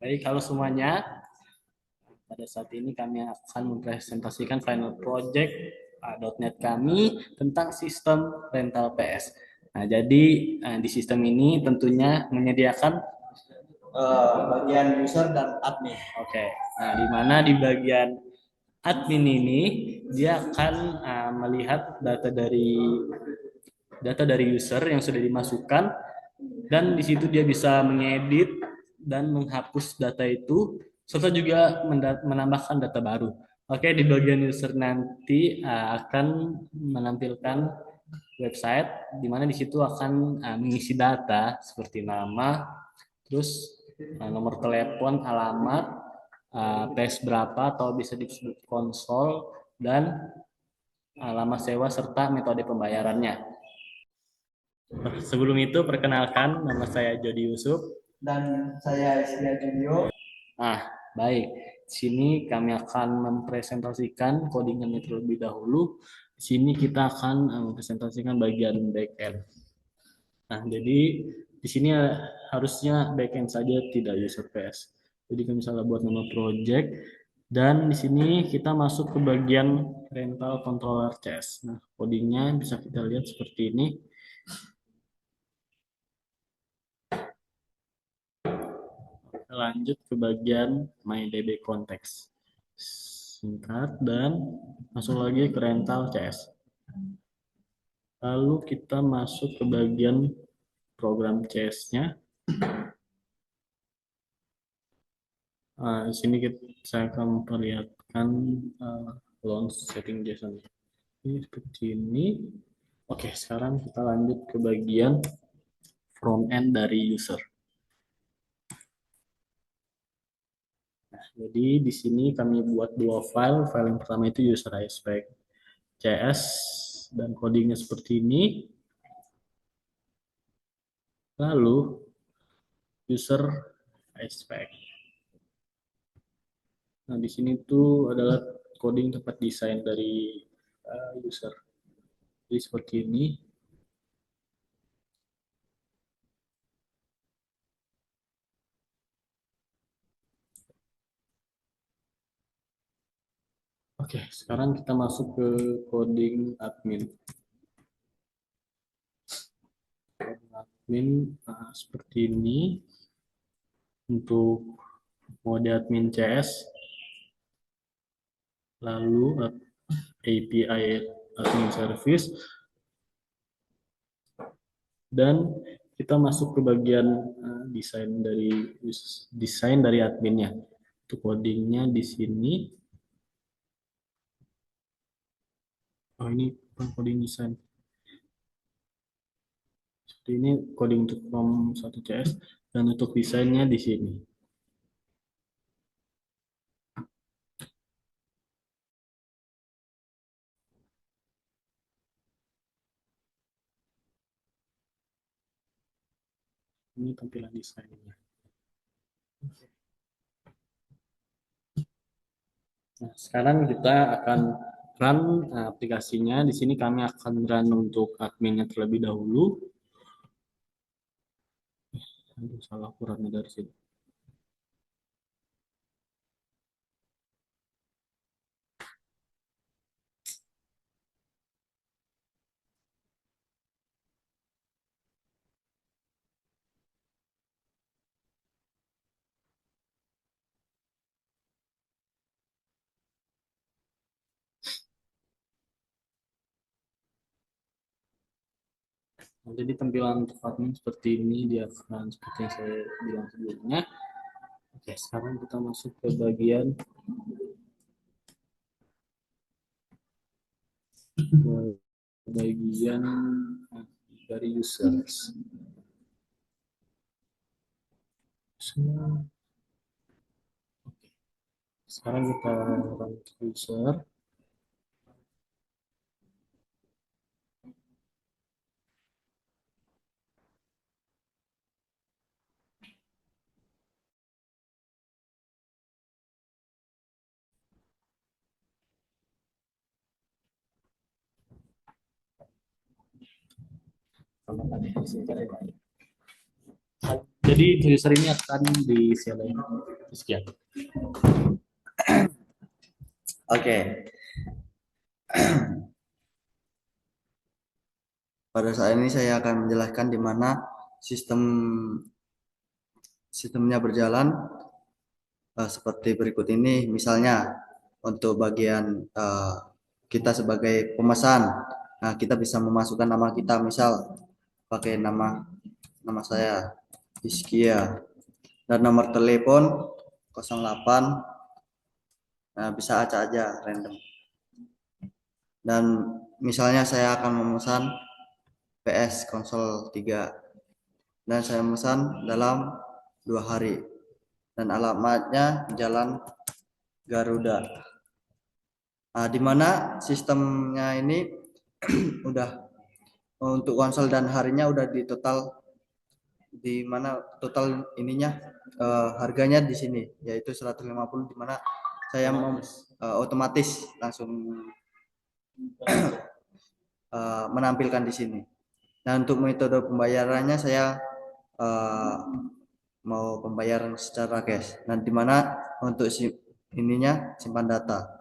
Baik, halo semuanya. Pada saat ini kami akan mempresentasikan final project .NET kami tentang sistem rental PS. Nah, jadi di sistem ini tentunya menyediakan bagian user dan admin. Oke. Nah, di mana di bagian admin ini dia akan melihat data dari user yang sudah dimasukkan, dan di situ dia bisa mengedit dan menghapus data itu serta juga menambahkan data baru. Oke, di bagian user nanti akan menampilkan website di mana di situ akan mengisi data seperti nama, terus nomor telepon, alamat, tes berapa atau bisa disebut konsol, dan lama sewa serta metode pembayarannya. Sebelum itu, perkenalkan, nama saya Jody Yusuf. Dan saya Isria Julio. Baik. Di sini kami akan mempresentasikan codingannya terlebih dahulu. Di sini kita akan mempresentasikan bagian backend. Nah, jadi di sini harusnya backend saja, tidak user PS. Jadi kalau misalnya buat nama project, dan di sini kita masuk ke bagian rental controller CS. Nah, codingnya bisa kita lihat seperti ini. Lanjut ke bagian MyDB Context. Singkat dan masuk lagi ke rental CS. Lalu kita masuk ke bagian program CS-nya. Di sini saya akan memperlihatkan launch setting JSON. Ini seperti ini. Oke, sekarang kita lanjut ke bagian front end dari user. Nah, jadi di sini kami buat dua file. File yang pertama itu user aspect CS dan codingnya seperti ini. Lalu user aspect. Nah, di sini tuh adalah coding tempat desain dari user. Jadi seperti ini. Oke, sekarang kita masuk ke coding admin. Coding admin seperti ini. Untuk mode admin CS, lalu API admin service, dan kita masuk ke bagian desain dari adminnya. Untuk codingnya di sini. Oh, ini coding desain. Seperti ini coding untuk form 1 CS, dan untuk desainnya di sini. Ini tampilan desainnya. Nah, sekarang kita akan run aplikasinya. Di sini kami akan run untuk adminnya terlebih dahulu. Aduh, salah ukurannya dari sini. Nah, jadi tampilan untuk admin seperti ini, dia akan seperti yang saya bilang sebelumnya. Oke, sekarang kita masuk ke bagian dari users. Sekarang kita run user. Jadi user ini akan di-select Sekian. Oke. Pada saat ini saya akan menjelaskan di mana sistemnya berjalan seperti berikut ini. Misalnya untuk bagian kita sebagai pemesan, nah kita bisa memasukkan nama kita, misal pakai nama saya Iskia dan nomor telepon 08, nah bisa acak aja random. Dan misalnya saya akan memesan PS konsol 3 dan saya memesan dalam 2 hari dan alamatnya Jalan Garuda. Nah, di mana sistemnya ini udah untuk konsol dan harinya udah di total, di mana total ininya harganya di sini yaitu 150, di mana saya otomatis langsung menampilkan di sini. Nah, untuk metode pembayarannya saya mau pembayaran secara cash. Nah, di mana untuk ininya simpan data.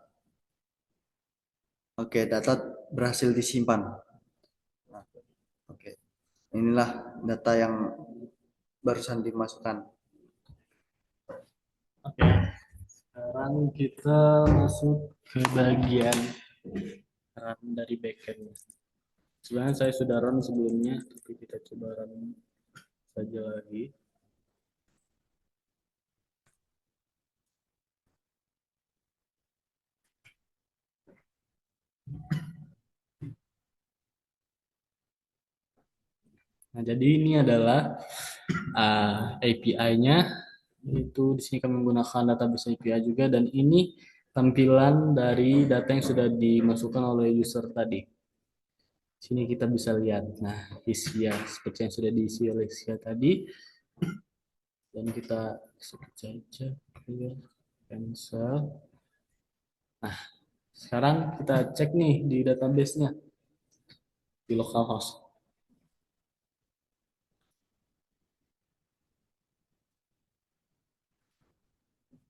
Oke, data berhasil disimpan. Nah, oke. Inilah data yang barusan dimasukkan. Oke, sekarang kita masuk ke bagian run dari backend. Sebenarnya saya sudah run sebelumnya, tapi kita coba run saja lagi. Nah, jadi ini adalah API-nya. Itu di sini kami menggunakan database API juga, dan ini tampilan dari data yang sudah dimasukkan oleh user tadi. Sini kita bisa lihat. Nah, Hiskia seperti yang sudah diisi oleh Hiskia tadi, dan kita sebut saja cancel. Nah, sekarang kita cek nih di database-nya di localhost.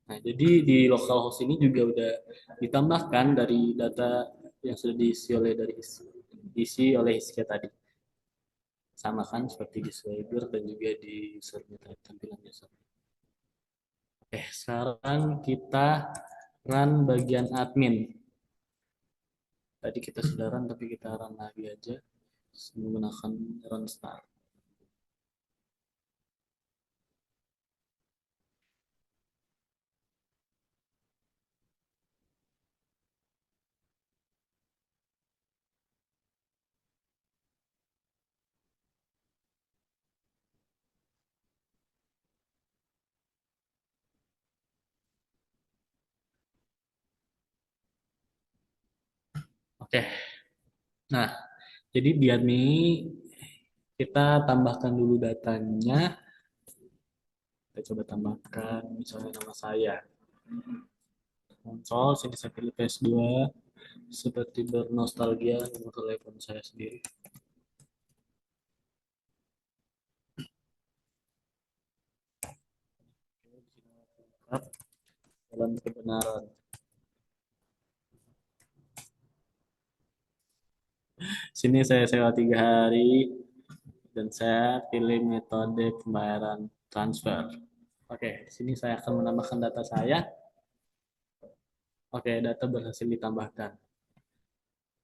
Nah, jadi di localhost ini juga udah ditambahkan dari data yang sudah diisi oleh Hiskia tadi. Sama kan seperti di Swagger dan juga di usernya tadi, tampilan user. Oke, sekarang kita run bagian admin. Tadi kita sudah run, tapi kita run lagi aja menggunakan run start. Oke, nah jadi di admin ini kita tambahkan dulu datanya. Kita coba tambahkan misalnya nama saya. Konsol, sini saya pilih PS2, seperti bernostalgia nomor telepon saya sendiri. Dalam kebenaran. Sini saya sewa 3 hari dan saya pilih metode pembayaran transfer. Oke, sini saya akan menambahkan data saya. Oke, data berhasil ditambahkan.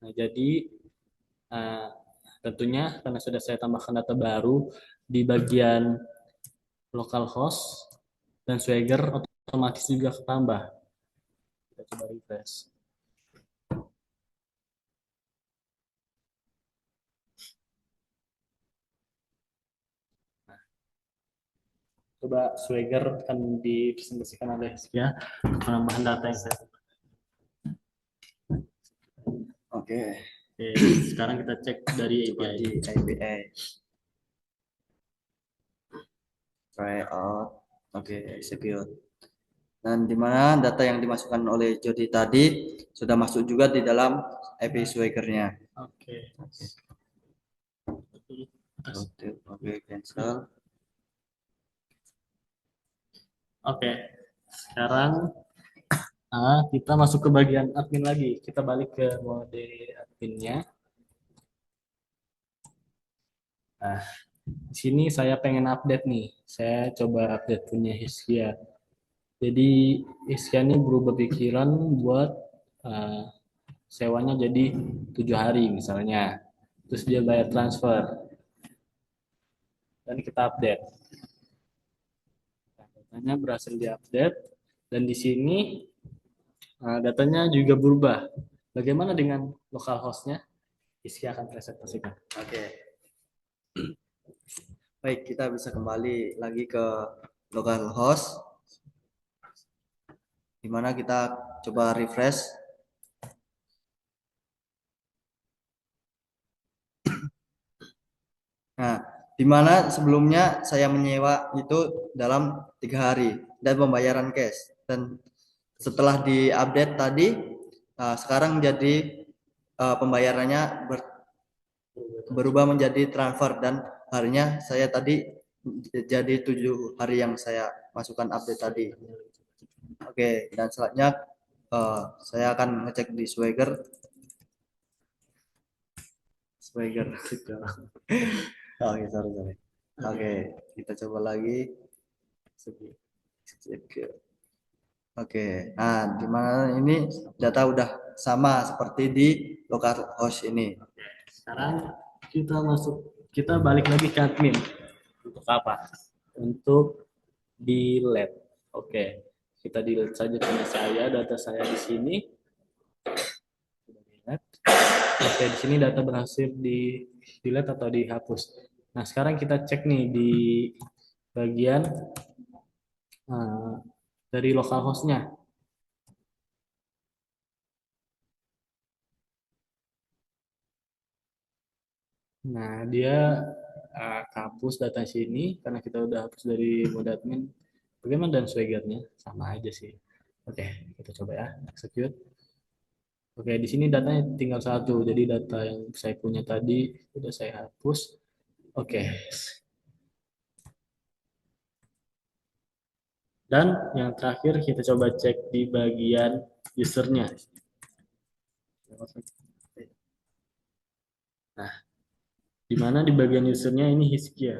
Nah, jadi uh, tentunya karena sudah saya tambahkan data baru di bagian localhost dan Swagger otomatis juga ketambah. Kita coba refresh. Coba Swagger akan dipresentasikan oleh ya penambahan data yang saya. Oke. Oke, sekarang kita cek dari API. Di API. Try out. Oke, execute. Dan di mana data yang dimasukkan oleh Jody tadi sudah masuk juga di dalam API Swagger-nya. Oke. Oke, cancel. Oke. Sekarang kita masuk ke bagian admin lagi. Kita balik ke mode adminnya. Nah, di sini saya pengen update nih. Saya coba update punya Hiskia. Jadi Hiskia ini berubah pikiran buat uh, sewanya jadi 7 hari misalnya. Terus dia bayar transfer dan kita update. Nah, datanya berhasil diupdate dan di sini datanya juga berubah. Bagaimana dengan localhost-nya? Rizky akan presentasikan. Oke, baik, kita bisa kembali lagi ke localhost, di mana kita coba refresh. Nah, di mana sebelumnya saya menyewa itu dalam 3 hari dan pembayaran cash. Dan setelah diupdate tadi, sekarang jadi pembayarannya berubah menjadi transfer dan harinya saya tadi jadi 7 hari yang saya masukkan update tadi. Oke, dan selanjutnya saya akan ngecek di Swagger. Swagger. Oke, sorry. Oke, kita coba lagi. Oke, nah di mana ini data udah sama seperti di localhost ini. Sekarang kita balik lagi ke admin. Untuk apa? Untuk delete. Oke, kita delete saja punya saya, data saya di sini. Oke, di sini data berhasil di delete atau dihapus. Nah, sekarang kita cek nih di bagian uh, dari localhost-nya. Nah, dia hapus data sini karena kita udah hapus dari mode admin. Bagaimana dan Swagger-nya? Sama aja sih. Oke, kita coba ya, execute. Oke, di sini datanya tinggal satu. Jadi data yang saya punya tadi sudah saya hapus. Oke. Dan yang terakhir kita coba cek di bagian usernya. Nah, di mana di bagian usernya ini Hiskia.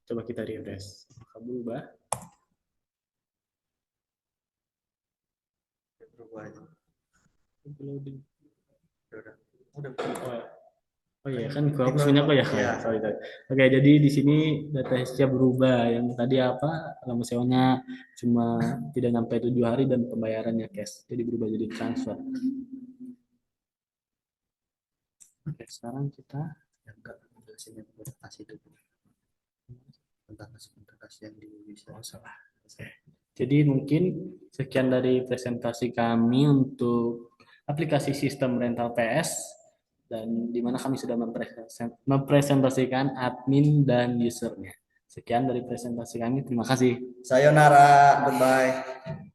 Coba kita refresh. Maka berubah. Loading. Udah. Oh, ya. Oh iya kan gua hapus punya kok ya. Iya. Sorry. Oke, jadi di sini data Hiskia berubah. Yang tadi apa? Lama sewanya cuma tidak sampai 7 hari dan pembayarannya cash. Jadi berubah jadi transfer. Oke, sekarang kita Yang enggak jelasin yang presentasi itu tentang presentasi yang di Indonesia. oh, salah. Oke. Jadi mungkin sekian dari presentasi kami untuk aplikasi sistem rental PS dan di mana kami sudah mempresentasikan admin dan usernya. Sekian dari presentasi kami. Terima kasih. Sayonara, goodbye.